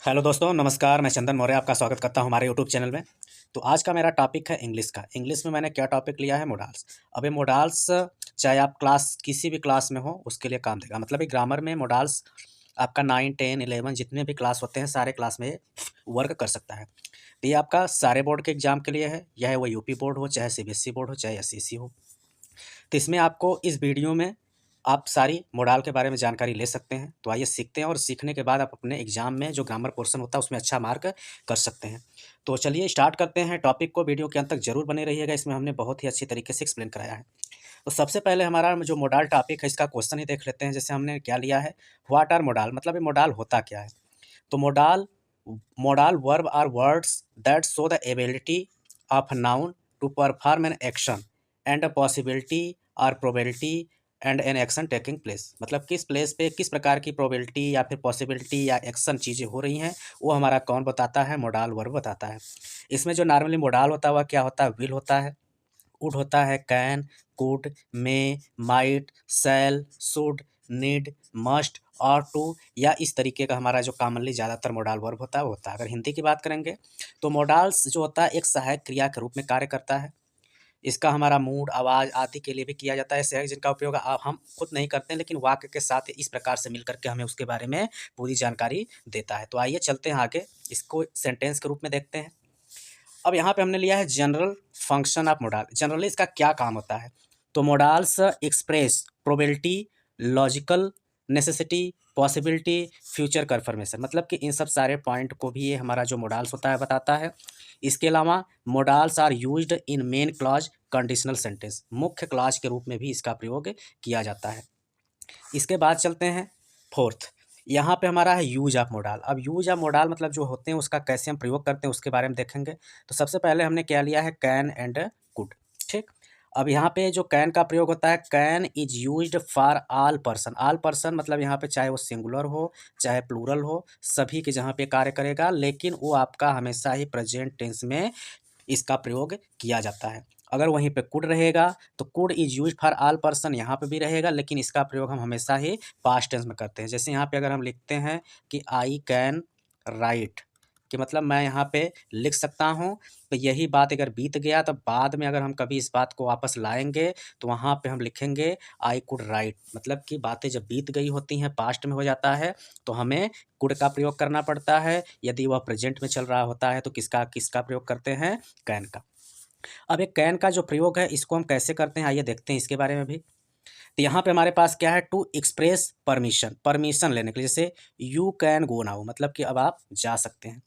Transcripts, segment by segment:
Hello दोस्तों, नमस्कार। मैं चंदन मौर्य आपका स्वागत करता हूं हमारे यूट्यूब चैनल में। तो आज का मेरा टॉपिक है इंग्लिश का। इंग्लिश में मैंने क्या टॉपिक लिया है? मोडाल्स। अब ये मोडाल्स चाहे आप क्लास किसी भी क्लास में हो उसके लिए काम देगा। मतलब ये ग्रामर में मोडाल्स आपका 9, 10, 11 जितने भी क्लास होते हैं सारे क्लास में वर्क कर सकता है। तो ये आपका सारे बोर्ड के एग्जाम के लिए है, यह वो यूपी बोर्ड हो, चाहे सीबीएसई बोर्ड हो, चाहे एसईसी हो। तो इसमें आपको इस वीडियो में आप सारी मोडाल के बारे में जानकारी ले सकते हैं। तो आइए सीखते हैं और सीखने के बाद आप अपने एग्जाम में जो ग्रामर पोर्शन होता है उसमें अच्छा मार्क कर सकते हैं। तो चलिए स्टार्ट करते हैं टॉपिक को। वीडियो के अंत तक जरूर बने रहिएगा, इसमें हमने बहुत ही अच्छी तरीके से एक्सप्लेन कराया है। तो सबसे पहले हमारा जो मोडाल टॉपिक है इसका क्वेश्चन ही देख लेते हैं। जैसे हमने क्या लिया है, व्हाट आर मोडाल, मतलब ये मोडाल होता क्या है। तो modal modal verb are words that show the ability of noun to perform an action and a possibility और probability and an action taking place. मतलब किस प्लेस पे किस प्रकार की प्रोबेबिलिटी या फिर पॉसिबिलिटी या एक्शन चीज़ें हो रही हैं, वो हमारा कौन बताता है? मोडाल वर्ब बताता है। इसमें जो नॉर्मली मोडाल होता है वह क्या होता है? विल होता है, वुड होता है, can, could, may, might, shall, should, need, must और टू, या इस तरीके का हमारा जो कॉमनली ज़्यादातर मोडाल वर्ब होता है वो होता है। अगर हिंदी की बात करेंगे तो मोडाल्स जो होता है एक सहायक क्रिया के रूप में कार्य करता है। इसका हमारा मूड, आवाज़ आदि के लिए भी किया जाता है। ऐसे है जिनका उपयोग हम खुद नहीं करते हैं, लेकिन वाक्य के साथ इस प्रकार से मिल करके हमें उसके बारे में पूरी जानकारी देता है। तो आइए चलते हैं आगे, इसको सेंटेंस के रूप में देखते हैं। अब यहाँ पे हमने लिया है general function of modal. Generally इसका क्या काम होता है? तो modals express probability, logical necessity, possibility, future confirmation. मतलब कि इन सब सारे पॉइंट को भी ये हमारा जो मोडाल्स होता है बताता है। इसके अलावा modals are used in main clause conditional sentence. मुख्य क्लॉज के रूप में भी इसका प्रयोग किया जाता है। इसके बाद चलते हैं फोर्थ। यहाँ पे हमारा है यूज ऑफ मोडाल। अब यूज ऑफ मोडाल मतलब जो होते हैं उसका कैसे हम प्रयोग करते हैं उसके बारे में देखेंगे। तो सबसे पहले हमने क्या लिया है? Can and could. ठीक। अब यहाँ पे जो कैन का प्रयोग होता है, can is used for all person. All person मतलब यहाँ पे चाहे वो सिंगुलर हो चाहे प्लूरल हो, सभी के जहाँ पे कार्य करेगा, लेकिन वो आपका हमेशा ही प्रेजेंट टेंस में इसका प्रयोग किया जाता है। अगर वहीं पे कुड रहेगा तो could is use for all person, यहाँ पे भी रहेगा, लेकिन इसका प्रयोग हम हमेशा ही पास्ट टेंस में करते हैं। जैसे यहाँ पे अगर हम लिखते हैं कि आई कैन राइट, कि मतलब मैं यहाँ पे लिख सकता हूँ, तो यही बात अगर बीत गया तो बाद में अगर हम कभी इस बात को वापस लाएंगे तो वहाँ पे हम लिखेंगे आई कुड राइट। मतलब कि बातें जब बीत गई होती हैं, पास्ट में हो जाता है, तो हमें कुड का प्रयोग करना पड़ता है। यदि वह प्रेजेंट में चल रहा होता है तो किसका किसका प्रयोग करते हैं? कैन का। अब एक कैन का जो प्रयोग है इसको हम कैसे करते हैं आइए देखते हैं इसके बारे में भी। तो यहाँ पे हमारे पास क्या है? टू एक्सप्रेस परमिशन, परमिशन लेने के लिए। जैसे यू कैन गो नाउ, मतलब कि अब आप जा सकते हैं।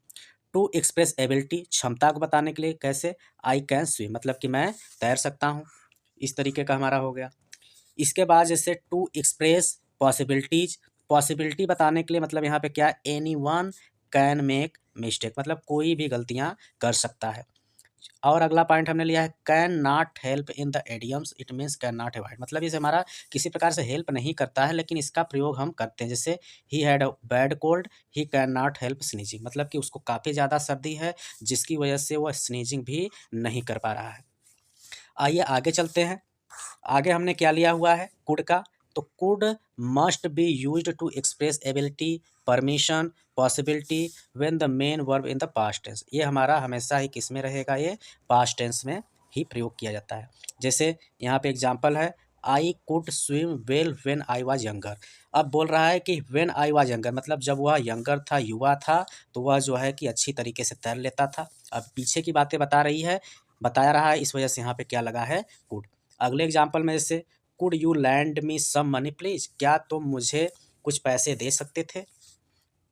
टू एक्सप्रेस एबिलिटी, क्षमता को बताने के लिए। कैसे? आई कैन स्विम, मतलब कि मैं तैर सकता हूँ। इस तरीके का हमारा हो गया। इसके बाद जैसे टू एक्सप्रेस पॉसिबिलिटीज, पॉसिबिलिटी बताने के लिए, मतलब यहाँ पे क्या? Any one can make mistake, मतलब कोई भी गलतियाँ कर सकता है। और अगला पॉइंट हमने लिया है can not help in the idioms, it means can not avoid, मतलब इसे हमारा किसी प्रकार से हेल्प नहीं करता है, लेकिन इसका प्रयोग हम करते हैं। जैसे he had a bad cold, he can not help sneezing, मतलब कि उसको काफ़ी ज़्यादा सर्दी है जिसकी वजह से वह स्नीजिंग भी नहीं कर पा रहा है। आइए आगे चलते हैं। आगे हमने क्या लिया हुआ है? कुड का। तो could must be used to express ability, permission, possibility when the main verb in the past tense. ये हमारा हमेशा ही किस में रहेगा? ये पास्ट टेंस में ही प्रयोग किया जाता है। जैसे यहाँ पे एग्जांपल है, I could swim well when I was younger. अब बोल रहा है कि व्हेन आई वाज यंगर, मतलब जब वह यंगर था, युवा था, तो वह जो है कि अच्छी तरीके से तैर लेता था। अब पीछे की बातें बता रही है, बता रहा है, इस वजह से यहाँ पे क्या लगा है? कुड। अगले एग्जाम्पल में जैसे could you lend me some money please, क्या तुम मुझे कुछ पैसे दे सकते थे।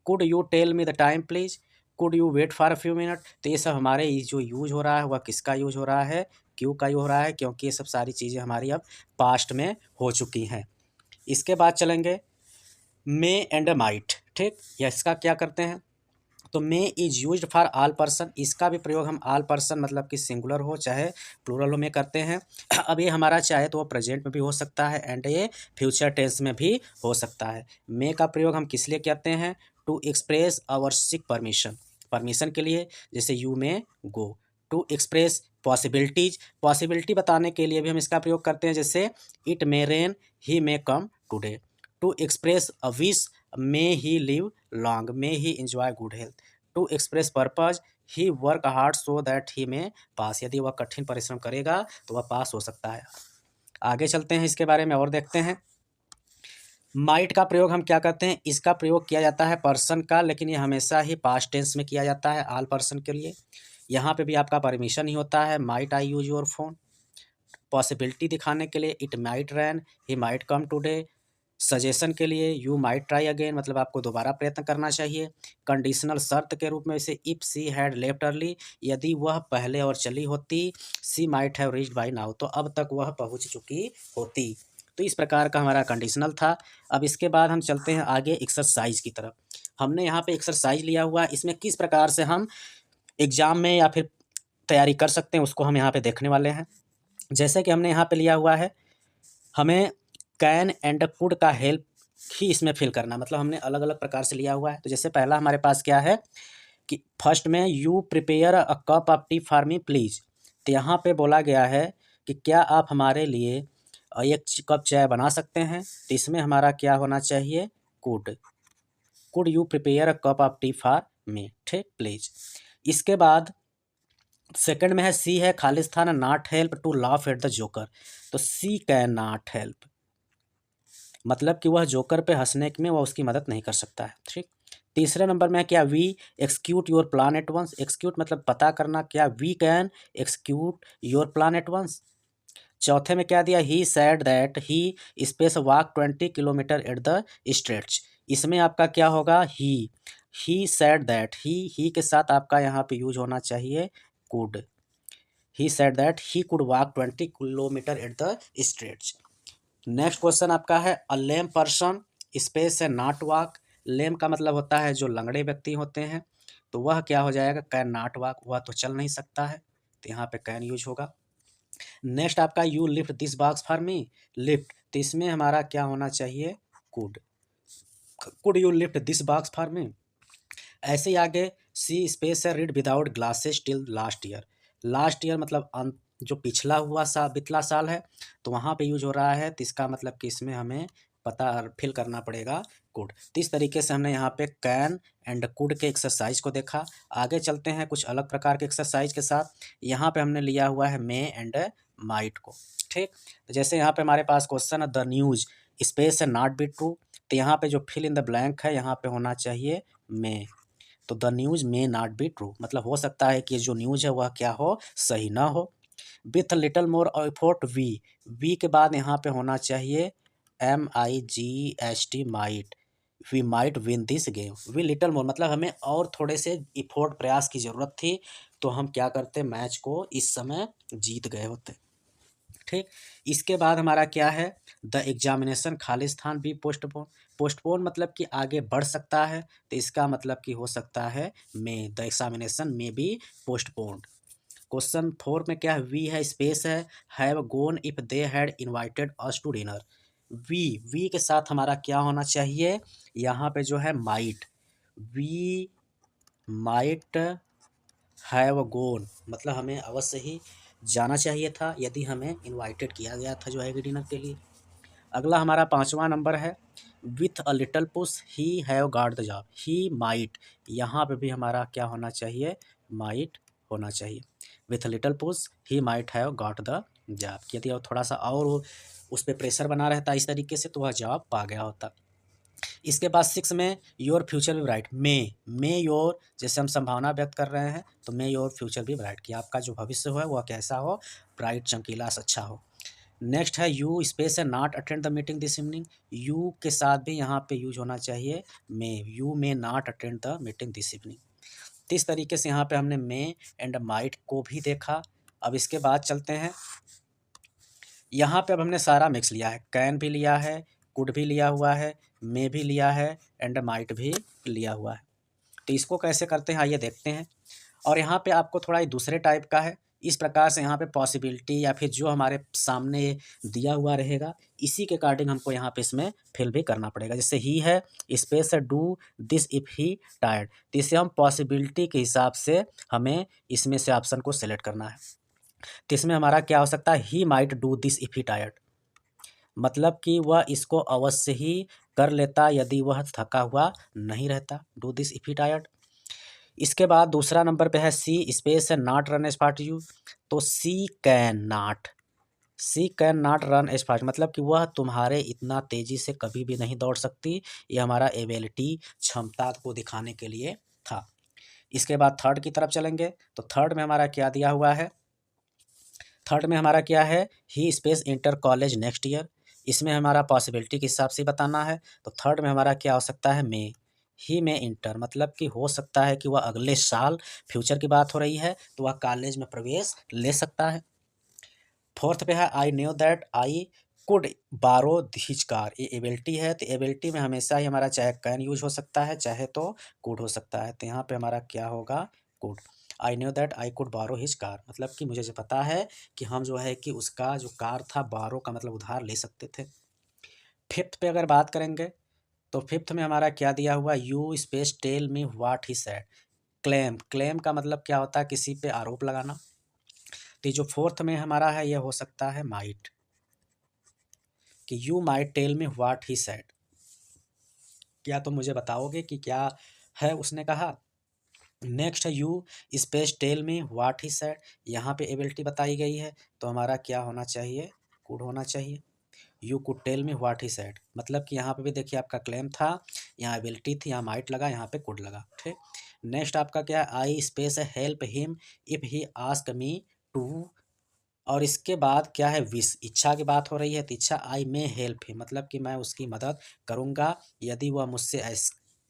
Could you tell me the time please, could you wait for a few minute. तो ये सब हमारे जो यूज हो रहा है वह किसका यूज हो रहा है? क्यों का यूज हो रहा है, क्योंकि ये सब सारी चीज़ें हमारी अब पास्ट में हो चुकी हैं। इसके बाद चलेंगे मे एंड माइट। ठीक, या इसका क्या करते हैं? तो may is used for all person, इसका भी प्रयोग हम ऑल पर्सन मतलब कि सिंगुलर हो चाहे प्लूरल हो में करते हैं। अब ये हमारा चाहे तो वो प्रेजेंट में भी हो सकता है एंड ये फ्यूचर टेंस में भी हो सकता है। मे का प्रयोग हम किस लिए करते हैं? To express our seek permission, permission के लिए। जैसे you may go. To express possibilities, possibility बताने के लिए भी हम इसका प्रयोग करते हैं। जैसे it may rain, he may come today. To express a wish, may he live long, may he enjoy good health. To express purpose, he work hard so that he may pass, यदि वह कठिन परिश्रम करेगा तो वह पास हो सकता है। आगे चलते हैं, इसके बारे में और देखते हैं। माइट का प्रयोग हम क्या करते हैं, इसका प्रयोग किया जाता है पर्सन का, लेकिन ये हमेशा ही पास्ट टेंस में किया जाता है ऑल पर्सन के लिए। यहाँ पे भी आपका परमिशन ही होता है, might I use your phone. Possibility दिखाने के लिए it might rain, he might come today. Suggestion के लिए यू माइट ट्राई अगेन, मतलब आपको दोबारा प्रयत्न करना चाहिए। कंडीशनल शर्त के रूप में इसे if she had left early, यदि वह पहले और चली होती। She might have reached by now, तो अब तक वह पहुंच चुकी होती। तो इस प्रकार का हमारा कंडीशनल था। अब इसके बाद हम चलते हैं आगे एक्सरसाइज की तरफ। हमने यहाँ पे एक्सरसाइज लिया हुआ है, इसमें किस प्रकार से हम एग्जाम में या फिर तैयारी कर सकते हैं उसको हम यहाँ पे देखने वाले हैं। जैसे कि हमने यहाँ पे लिया हुआ है, हमें कैन एंड कुड का हेल्प ही इसमें फिल करना, मतलब हमने अलग अलग प्रकार से लिया हुआ है। तो जैसे पहला हमारे पास क्या है कि फर्स्ट में you prepare a cup of tea for me please. तो यहाँ पे बोला गया है कि क्या आप हमारे लिए एक कप चाय बना सकते हैं। तो इसमें हमारा क्या होना चाहिए, could. Could you prepare a cup of tea for me, ठीक, प्लीज। इसके बाद सेकंड में है सी है खालिस्तान not help to laugh at the joker. तो सी कैन नॉट हेल्प, मतलब कि वह जोकर पे हंसने में वह उसकी मदद नहीं कर सकता है, ठीक। तीसरे नंबर में क्या, we execute your plan at once. Execute मतलब पता करना, क्या we can execute your plan at once. चौथे में क्या दिया, he said that he space walk 20 kilometre at the stretch. इसमें आपका क्या होगा, ही सैड दैट, ही के साथ आपका यहाँ पे यूज होना चाहिए could. He said that he could walk 20 kilometre at the stretch. Next question आपका है अ लेम पर्सन स्पेस है नॉट वॉक। लेम का मतलब होता है जो लंगड़े व्यक्ति होते हैं, तो वह क्या हो जाएगा, कैन नॉट वॉक, वह तो चल नहीं सकता है, तो यहाँ पे कैन यूज होगा। नेक्स्ट आपका you lift this box for me, lift, तो इसमें हमारा क्या होना चाहिए, could. Could you lift this box for me. ऐसे ही आगे सी स्पेस है read without glasses till last year. Last year मतलब जो पिछला हुआ पिछला साल है, तो वहाँ पे यूज हो रहा है, तो इसका मतलब कि इसमें हमें पता फिल करना पड़ेगा कुड। तो इस तरीके से हमने यहाँ पे कैन एंड कुड के एक्सरसाइज को देखा। आगे चलते हैं कुछ अलग प्रकार के एक्सरसाइज के साथ। यहाँ पे हमने लिया हुआ है मे एंड माइट को, ठीक। तो जैसे यहाँ पे हमारे पास क्वेश्चन है द न्यूज स्पेस है नॉट बी ट्रू। तो यहाँ पे जो फिल इन द ब्लैंक है यहाँ पे होना चाहिए मे। तो the news may not be true, मतलब हो सकता है कि जो न्यूज़ है वह क्या हो, सही ना हो। With little more effort we के बाद यहाँ पे होना चाहिए MIGHT might, we might win this game. We little more मतलब हमें और थोड़े से इफोर्ट प्रयास की ज़रूरत थी, तो हम क्या करते, मैच को इस समय जीत गए होते, ठीक। इसके बाद हमारा क्या है, the examination Khalistan be postpone. Postpone मतलब कि आगे बढ़ सकता है, तो इसका मतलब कि हो सकता है may, the examination may be postponed. Question 4 में क्या है, वी है स्पेस है have gone if they had invited us to dinner. We के साथ हमारा क्या होना चाहिए, यहाँ पे जो है might, we might have gone, मतलब हमें अवश्य ही जाना चाहिए था यदि हमें इनवाइटेड किया गया था जो है कि डिनर के लिए। अगला हमारा 5वां नंबर है with a little push he have got the job. He might, यहाँ पे भी हमारा क्या होना चाहिए, माइट होना चाहिए। With little push he might have got the job, यदि और थोड़ा सा और उस पर प्रेशर बना रहता इस तरीके से तो वह जॉब पा गया होता। इसके बाद 6 में योर फ्यूचर भी ब्राइट, मे योर, जैसे हम संभावना व्यक्त कर रहे हैं तो मे योर फ्यूचर भी ब्राइट, कि आपका जो भविष्य हो वह कैसा हो, ब्राइट, चमकीला, अच्छा हो। नेक्स्ट है यू स्पेस है not attend the meeting this evening. You के साथ भी यहाँ पे यूज होना चाहिए may, you may not attend the meeting this evening. तो इस तरीके से यहाँ पे हमने मे एंड माइट को भी देखा। अब इसके बाद चलते हैं, यहाँ पे अब हमने सारा मिक्स लिया है, कैन भी लिया है, कुड भी लिया हुआ है, मे भी लिया है एंड माइट भी लिया हुआ है। तो इसको कैसे करते हैं आइए देखते हैं। और यहाँ पे आपको थोड़ा दूसरे टाइप का है, इस प्रकार से यहाँ पे पॉसिबिलिटी या फिर जो हमारे सामने दिया हुआ रहेगा इसी के अकॉर्डिंग हमको यहाँ पे इसमें फिल भी करना पड़ेगा। जैसे ही है space do this if he tired, तो इसे हम पॉसिबिलिटी के हिसाब से हमें इसमें से ऑप्शन को सिलेक्ट करना है। तो इसमें हमारा क्या हो सकता है, he might do this if he tired, मतलब कि वह इसको अवश्य ही कर लेता यदि वह थका हुआ नहीं रहता, do this if he tired. इसके बाद दूसरा नंबर पे है सी स्पेस है not run as fast you, तो she can not run as fast मतलब कि वह तुम्हारे इतना तेजी से कभी भी नहीं दौड़ सकती। ये हमारा एबिलिटी क्षमता को दिखाने के लिए था। इसके बाद थर्ड की तरफ चलेंगे, तो थर्ड में हमारा क्या दिया हुआ है, थर्ड में हमारा क्या है, he space inter college next year. इसमें हमारा पॉसिबिलिटी के हिसाब से बताना है, तो थर्ड में हमारा क्या हो सकता है, मे, ही में इंटर मतलब कि हो सकता है कि वह अगले साल, फ्यूचर की बात हो रही है, तो वह कॉलेज में प्रवेश ले सकता है। फोर्थ पे है I knew that I could बारो हिज कार, ये एबिलिटी है, तो एबिलिटी में हमेशा ही हमारा चाहे कैन यूज हो सकता है चाहे तो कुड हो सकता है, तो यहाँ पे हमारा क्या होगा, could. I knew that I could बारो हिज कार मतलब कि मुझे जो पता है कि हम जो है कि उसका जो कार था, बारो का मतलब उधार ले सकते थे। फिफ्थ पे अगर बात करेंगे, तो फिफ्थ में हमारा क्या दिया हुआ, you space tell me what he said. Claim, claim का मतलब क्या होता है, किसी पे आरोप लगाना। तो ये जो फोर्थ में हमारा है, ये हो सकता है माइट, कि you might tell me what he said, क्या तुम मुझे बताओगे कि क्या है उसने कहा। नेक्स्ट है you space tell me what he said, यहाँ पे एबिलिटी बताई गई है, तो हमारा क्या होना चाहिए, कुड होना चाहिए। You could tell me what he said मतलब कि यहाँ पे भी देखिए आपका क्लेम था, यहाँ एबिलिटी थी, यहाँ माइट लगा, यहाँ पे कुड लगा, ठीक। नेक्स्ट आपका क्या है, आई स्पेस है help him if he ask me to, और इसके बाद क्या है, विश, इच्छा की बात हो रही है, तो इच्छा आई मे हेल्प हिम मतलब कि मैं उसकी मदद करूँगा यदि वह मुझसे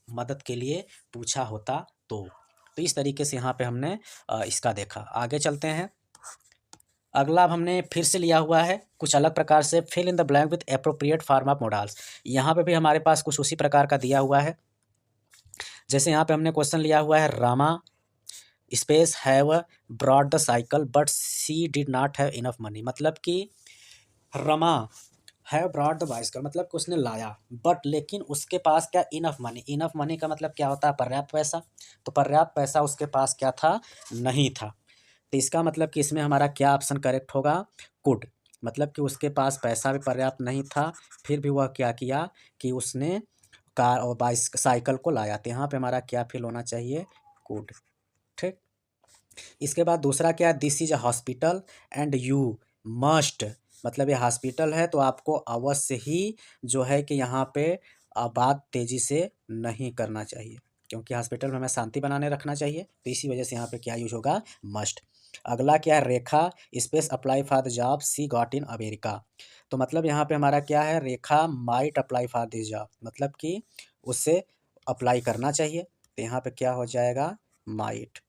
मदद के लिए पूछा होता तो इस तरीके से यहाँ पे हमने इसका देखा। आगे चलते हैं, अगला अब हमने फिर से लिया हुआ है कुछ अलग प्रकार से, fill in the blank with appropriate form of modals. यहाँ पे भी हमारे पास कुछ उसी प्रकार का दिया हुआ है, जैसे यहाँ पे हमने क्वेश्चन लिया हुआ है, Rama space have brought the cycle but she did not have enough money मतलब कि Rama have brought the bicycle मतलब कि उसने लाया, बट लेकिन उसके पास क्या, इनफ मनी, इनफ मनी का मतलब क्या होता है, पर्याप्त पैसा, तो पर्याप्त पैसा उसके पास क्या था, नहीं था। तो इसका मतलब कि इसमें हमारा क्या ऑप्शन करेक्ट होगा, कुड, मतलब कि उसके पास पैसा भी पर्याप्त नहीं था, फिर भी वह क्या किया कि उसने कार और साइकिल को लाया, तो यहाँ पे हमारा क्या फिल होना चाहिए, कुड, ठीक। इसके बाद दूसरा क्या है, this is a hospital and you must मतलब ये हॉस्पिटल है तो आपको अवश्य ही जो है कि यहाँ पे बात तेजी से नहीं करना चाहिए, क्योंकि हॉस्पिटल में हमें शांति बनाने रखना चाहिए, तो इसी वजह से यहाँ पे क्या यूज होगा, मस्ट। अगला क्या है, Rekha space apply for the job she got in America, तो मतलब यहाँ पे हमारा क्या है, Rekha might apply for this job मतलब कि उससे अप्लाई करना चाहिए, तो यहाँ पे क्या हो जाएगा, माइट।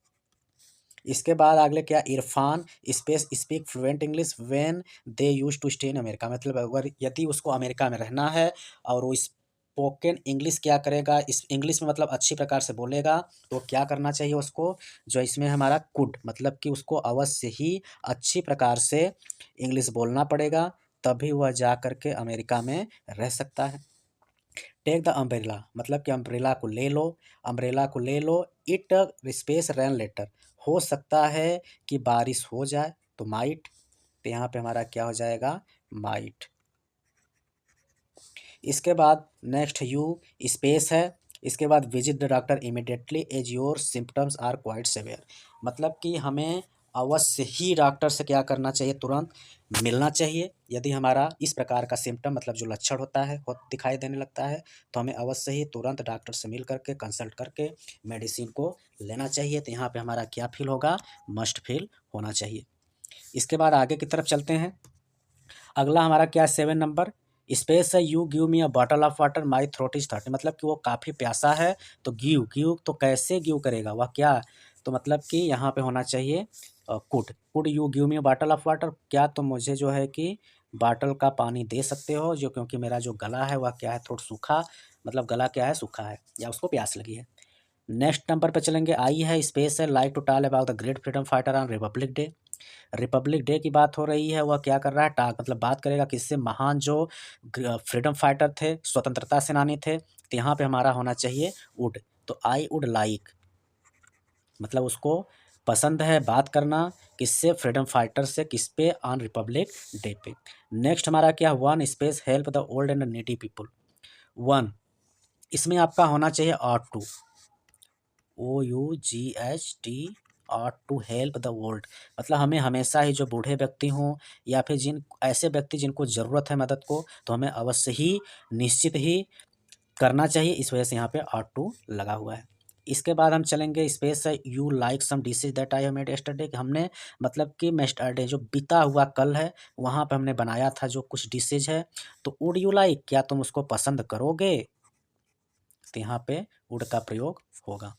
इसके बाद अगले क्या, Irfan space speak fluent English when they use to stay in America मतलब अगर यदि उसको अमेरिका में रहना है और वो स्पोकन इंग्लिश क्या करेगा, इस इंग्लिश में मतलब अच्छी प्रकार से बोलेगा, तो क्या करना चाहिए उसको, जो इसमें हमारा कुड मतलब कि उसको अवश्य ही अच्छी प्रकार से इंग्लिश बोलना पड़ेगा, तभी वह जा कर के अमेरिका में रह सकता है। टेक द अम्ब्रेला मतलब कि अम्ब्रेला को ले लो, अम्ब्रेला को ले लो, इट स्पेस रेन लेटर हो सकता है कि बारिश हो जाए, तो माइट, तो यहाँ पे हमारा क्या हो जाएगा, माइट। इसके बाद नेक्स्ट यू स्पेस है, इसके बाद visit the doctor immediately as your symptoms are quite severe मतलब कि हमें अवश्य ही डॉक्टर से क्या करना चाहिए, तुरंत मिलना चाहिए यदि हमारा इस प्रकार का सिम्टम मतलब जो लक्षण होता है वो दिखाई देने लगता है, तो हमें अवश्य ही तुरंत डॉक्टर से मिल करके कंसल्ट करके मेडिसिन को लेना चाहिए, तो यहाँ पे हमारा क्या फील होगा, मस्ट फील होना चाहिए। इसके बाद आगे की तरफ चलते हैं, अगला हमारा क्या है, 7 नंबर, स्पेस है you give me a bottle of water my throat is thirty मतलब कि वो काफ़ी प्यासा है, तो गिव, गिव तो कैसे गिव करेगा वह क्या, तो मतलब कि यहाँ पे होना चाहिए could, could you give me a bottle of water, क्या तुम मुझे जो है कि बॉटल का पानी दे सकते हो, जो क्योंकि मेरा जो गला है वह क्या है, थोड़ा सूखा मतलब गला क्या है, सूखा है या उसको प्यास लगी है। नेक्स्ट नंबर पे चलेंगे, आई है स्पेस है like to talk about the great freedom fighter on Republic Day, Republic Day की बात हो रही है, वह क्या कर रहा है, टाक मतलब बात करेगा किससे, महान जो फ्रीडम फाइटर थे, स्वतंत्रता सेनानी थे, तो यहाँ पे हमारा होना चाहिए वुड, तो आई वुड लाइक मतलब उसको पसंद है बात करना किससे, फ्रीडम फाइटर से, किस पे, ऑन रिपब्लिक डे पे। नेक्स्ट हमारा क्या, one space help the old and needy people, one, इसमें आपका होना चाहिए ought to, OUGHT, ought to help the world, मतलब हमें हमेशा ही जो बूढ़े व्यक्ति हों या फिर जिन ऐसे व्यक्ति जिनको ज़रूरत है मदद को, तो हमें अवश्य ही निश्चित ही करना चाहिए। इस वजह से यहाँ पे ought to लगा हुआ है। इसके बाद हम चलेंगे स्पेस है you like some dishes that I have made yesterday, हमने मतलब कि यस्टरडे जो बीता हुआ कल है वहाँ पे हमने बनाया था जो कुछ डिशेज है, तो वुड यू लाइक, क्या तुम उसको पसंद करोगे, तो यहाँ पे वुड का प्रयोग होगा।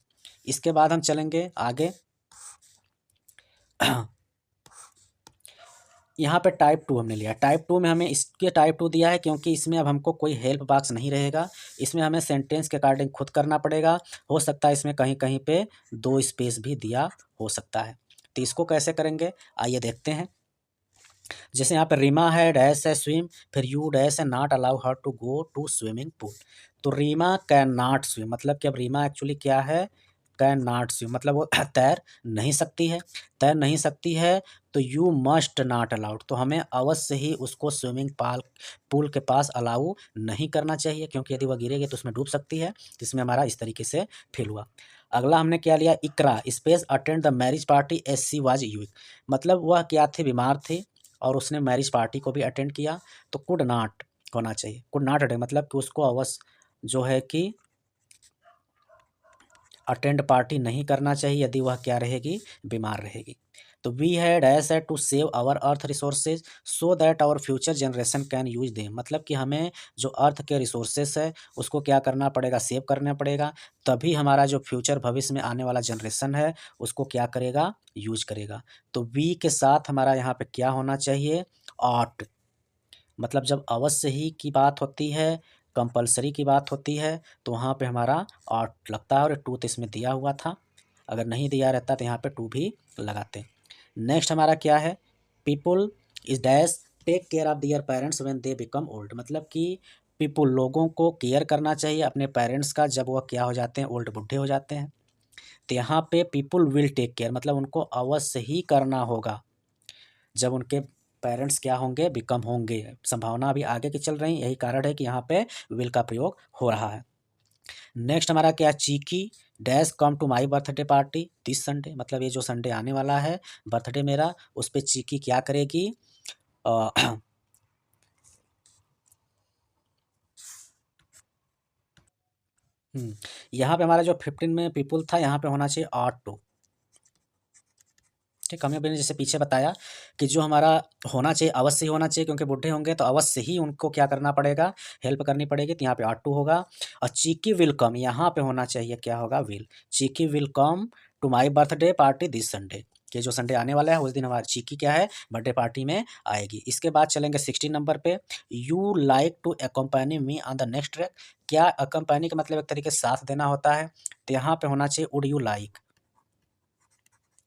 इसके बाद हम चलेंगे आगे। यहाँ पे टाइप 2 हमने लिया, टाइप 2 में हमें इसके टाइप 2 दिया है क्योंकि इसमें अब हमको कोई हेल्प बॉक्स नहीं रहेगा, इसमें हमें सेंटेंस के अकॉर्डिंग खुद करना पड़ेगा। हो सकता है इसमें कहीं कहीं पे 2 स्पेस भी दिया हो सकता है, तो इसको कैसे करेंगे आइए देखते हैं। जैसे यहाँ पे रीमा है डैश है स्विम, फिर यू डैश है not allow her to go to swimming pool, तो रीमा कैन नॉट स्विम, मतलब कि अब रीमा एक्चुअली क्या है, कैन नॉट स्विम, मतलब वो तैर नहीं सकती है, तैर नहीं सकती है, तो यू मस्ट नॉट अलाउड, तो हमें अवश्य ही उसको स्विमिंग पूल के पास अलाउ नहीं करना चाहिए, क्योंकि यदि वह गिरेगी तो उसमें डूब सकती है। तो इसमें हमारा इस तरीके से फेल हुआ। अगला हमने क्या लिया, Iqra space attend the marriage party as she was यूक, मतलब वह क्या थी, बीमार थी और उसने मैरिज पार्टी को भी अटेंड किया, तो कुड नॉट होना चाहिए, कुड नॉट अटेंड मतलब कि उसको अवश्य जो है कि अटेंड पार्टी नहीं करना चाहिए यदि वह क्या रहेगी, बीमार रहेगी। तो वी हैड एज है to save our earth resources so that our future generation can use them, मतलब कि हमें जो अर्थ के रिसोर्सेस है उसको क्या करना पड़ेगा, सेव करना पड़ेगा, तभी हमारा जो फ्यूचर भविष्य में आने वाला जनरेशन है उसको क्या करेगा, यूज करेगा। तो वी के साथ हमारा यहाँ पे क्या होना चाहिए, ऑट, मतलब जब अवश्य ही की बात होती है, कंपल्सरी की बात होती है, तो वहाँ पे हमारा ऑट लगता है, और टू तो इसमें दिया हुआ था, अगर नहीं दिया रहता तो यहाँ पे टू भी लगाते। नेक्स्ट हमारा क्या है, people is dash take care of their parents when they become old, मतलब कि पीपुल लोगों को केयर करना चाहिए अपने पेरेंट्स का जब वह क्या हो जाते हैं, ओल्ड, बुढ़े हो जाते हैं। तो यहाँ पे पीपुल विल टेक केयर मतलब उनको अवश्य ही करना होगा जब उनके पेरेंट्स क्या होंगे, बिकम होंगे, संभावना अभी आगे की चल रही, यही कारण है कि यहाँ पे विल का प्रयोग हो रहा है। नेक्स्ट हमारा क्या, Chiki dash come to my birthday party this Sunday, मतलब ये जो संडे आने वाला है बर्थडे मेरा, उस पर चीकी क्या करेगी, यहाँ पे हमारा जो 15 में पीपुल था यहाँ पे होना चाहिए ऑट टू, ठीक, हमें मैंने जैसे पीछे बताया कि जो हमारा होना चाहिए अवश्य ही होना चाहिए, क्योंकि बूढ़े होंगे तो अवश्य ही उनको क्या करना पड़ेगा, हेल्प करनी पड़ेगी, तो यहाँ पे ऑट टू होगा। और चीकी विल कम, यहाँ पे होना चाहिए क्या होगा, will, Chiki will come to my birthday party this Sunday, कि जो संडे आने वाला है उस दिन हमारी चीकी क्या है, बर्थडे पार्टी में आएगी। इसके बाद चलेंगे 16 नंबर पे, you like to accompany me on the next track, क्या एकम्पैनी का मतलब एक तरीके से साथ देना होता है, तो यहाँ पे होना चाहिए वुड यू लाइक,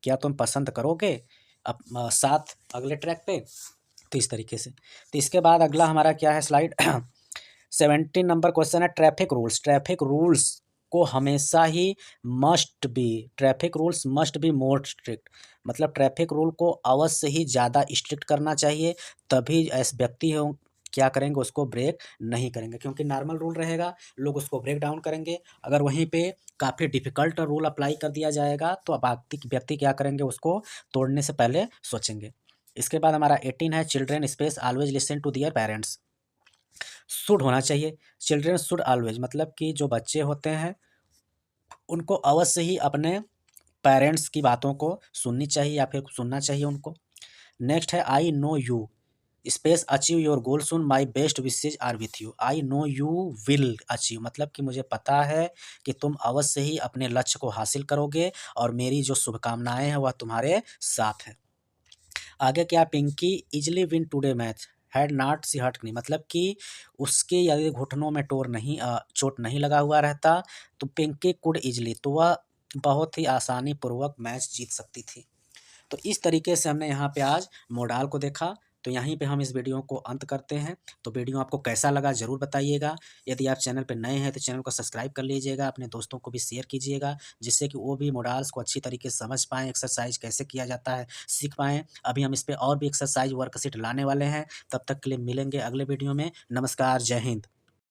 क्या तुम पसंद करोगे अब साथ अगले ट्रैक पे, तो इस तरीके से। तो इसके बाद अगला हमारा क्या है स्लाइड 17 नंबर क्वेश्चन है, ट्रैफिक रूल्स, ट्रैफिक रूल्स को हमेशा he must be, traffic rules must be more strict, मतलब ट्रैफिक रूल को अवश्य ही ज़्यादा स्ट्रिक्ट करना चाहिए, तभी ऐसे व्यक्ति हो क्या करेंगे, उसको ब्रेक नहीं करेंगे, क्योंकि नॉर्मल रूल रहेगा लोग उसको ब्रेक डाउन करेंगे, अगर वहीं पे काफ़ी डिफ़िकल्ट रूल अप्लाई कर दिया जाएगा तो व्यक्ति क्या करेंगे, उसको तोड़ने से पहले सोचेंगे। इसके बाद हमारा 18 है, children space always listen to their parents, should होना चाहिए, चिल्ड्रेन शुड ऑलवेज, मतलब कि जो बच्चे होते हैं उनको अवश्य ही अपने पेरेंट्स की बातों को सुननी चाहिए या फिर सुनना चाहिए उनको। नेक्स्ट है, I know you space achieve your goal soon my best wishes are with you, I know you will achieve, मतलब कि मुझे पता है कि तुम अवश्य ही अपने लक्ष्य को हासिल करोगे और मेरी जो शुभकामनाएं हैं वह तुम्हारे साथ है। आगे क्या, Pinky easily win today match had not she hurt नहीं, मतलब कि उसके यदि घुटनों में चोट नहीं लगा हुआ रहता तो पिंकी कुड इजली, तो वह बहुत ही आसानी पूर्वक मैच जीत सकती थी। तो इस तरीके से हमने यहाँ पे आज मोडाल को देखा। तो यहीं पे हम इस वीडियो को अंत करते हैं। तो वीडियो आपको कैसा लगा ज़रूर बताइएगा। यदि आप चैनल पे नए हैं तो चैनल को सब्सक्राइब कर लीजिएगा, अपने दोस्तों को भी शेयर कीजिएगा, जिससे कि वो भी मोडाल्स को अच्छी तरीके से समझ पाएँ, एक्सरसाइज कैसे किया जाता है सीख पाएँ। अभी हम इस पर और भी एक्सरसाइज वर्कशीट लाने वाले हैं। तब तक के लिए मिलेंगे अगले वीडियो में। नमस्कार, जय हिंद।